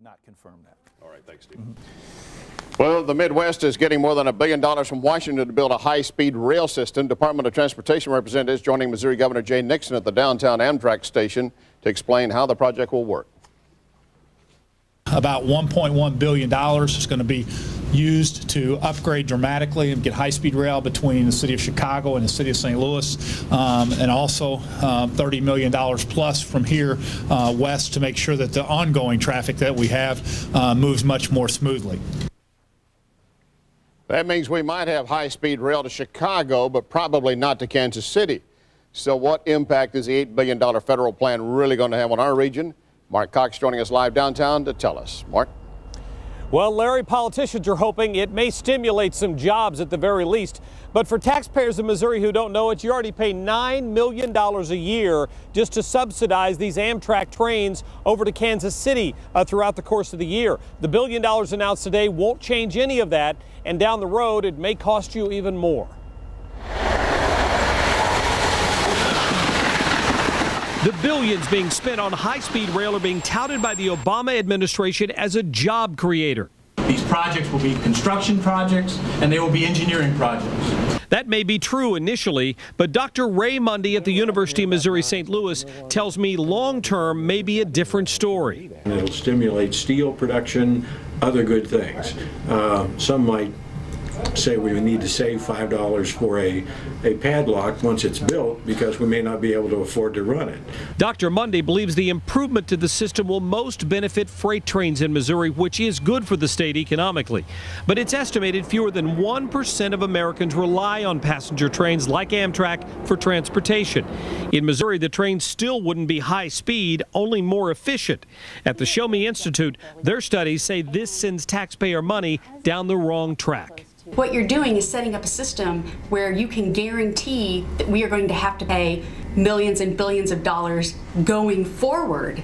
not confirm that. All right, thanks, Steve. Well, the Midwest is getting more than $1 billion from Washington to build a high-speed rail system. Department of Transportation representatives joining Missouri Governor Jay Nixon at the downtown Amtrak station to explain how the project will work. About $1.1 billion is going to be used to upgrade dramatically and get high-speed rail between the city of Chicago and the city of St. Louis, and also $30 million plus from here west to make sure that the ongoing traffic that we have moves much more smoothly. That means we might have high-speed rail to Chicago, but probably not to Kansas City. So what impact is the $8 billion federal plan really going to have on our region? Mark Cox joining us live downtown to tell us. Mark? Well, Larry, politicians are hoping it may stimulate some jobs at the very least. But for taxpayers in Missouri who don't know it, you already pay $9 million a year just to subsidize these Amtrak trains over to Kansas City throughout the course of the year. The $1 billion announced today won't change any of that, and down the road it may cost you even more. The billions being spent on high-speed rail are being touted by the Obama administration as a job creator. These projects will be construction projects and they will be engineering projects. That may be true initially, but Dr. Ray Mundy at the University of Missouri St. Louis tells me long-term may be a different story. It'll stimulate steel production, other good things. Some might say we need to save $5 for a padlock once it's built because we may not be able to afford to run it. Dr. Mundy believes the improvement to the system will most benefit freight trains in Missouri, which is good for the state economically. But it's estimated fewer than 1% of Americans rely on passenger trains like Amtrak for transportation. In Missouri, the trains still wouldn't be high speed, only more efficient. At the Show Me Institute, their studies say this sends taxpayer money down the wrong track. What you're doing is setting up a system where you can guarantee that we are going to have to pay millions and billions of dollars going forward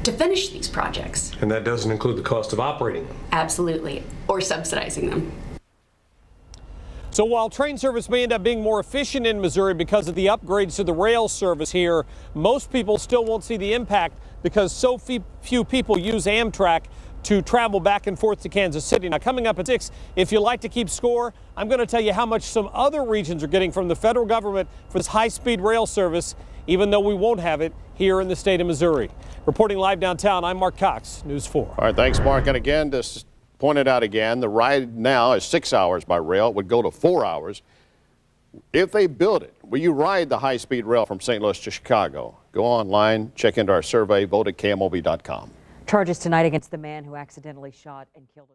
to finish these projects. And that doesn't include the cost of operating them? Absolutely, or subsidizing them. So while train service may end up being more efficient in Missouri because of the upgrades to the rail service here, most people still won't see the impact because so few people use Amtrak to travel back and forth to Kansas City. Now, coming up at 6, if you like to keep score, I'm going to tell you how much some other regions are getting from the federal government for this high-speed rail service, even though we won't have it here in the state of Missouri. Reporting live downtown, I'm Mark Cox, News 4. All right, thanks, Mark. And again, just point it out again, the ride now is 6 hours by rail. It would go to 4 hours. If they build it, will you ride the high-speed rail from St. Louis to Chicago? Go online, check into our survey, vote at KMOV.com. Charges tonight against the man who accidentally shot and killed